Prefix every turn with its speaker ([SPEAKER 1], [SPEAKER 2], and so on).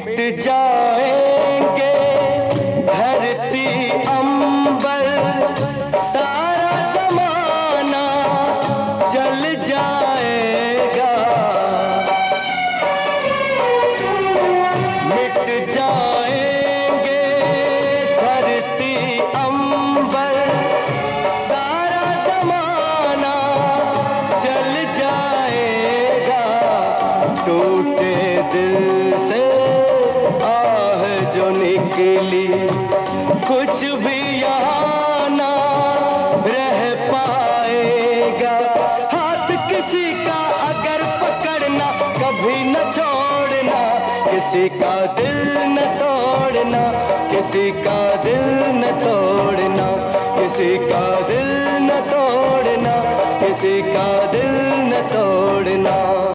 [SPEAKER 1] मिट जाएंगे धरती अंबर, सारा जमाना जल जाएगा। मिट जाएंगे धरती अंबर, सारा जमाना जल जाएगा। टूटे दिल से आह जो निकली, कुछ भी यहाँ ना रह पाएगा। हाथ किसी का अगर पकड़ना, कभी न छोड़ना, किसी का दिल न तोड़ना, किसी का दिल न तोड़ना, किसी का दिल न तोड़ना, किसी का दिल न तोड़ना।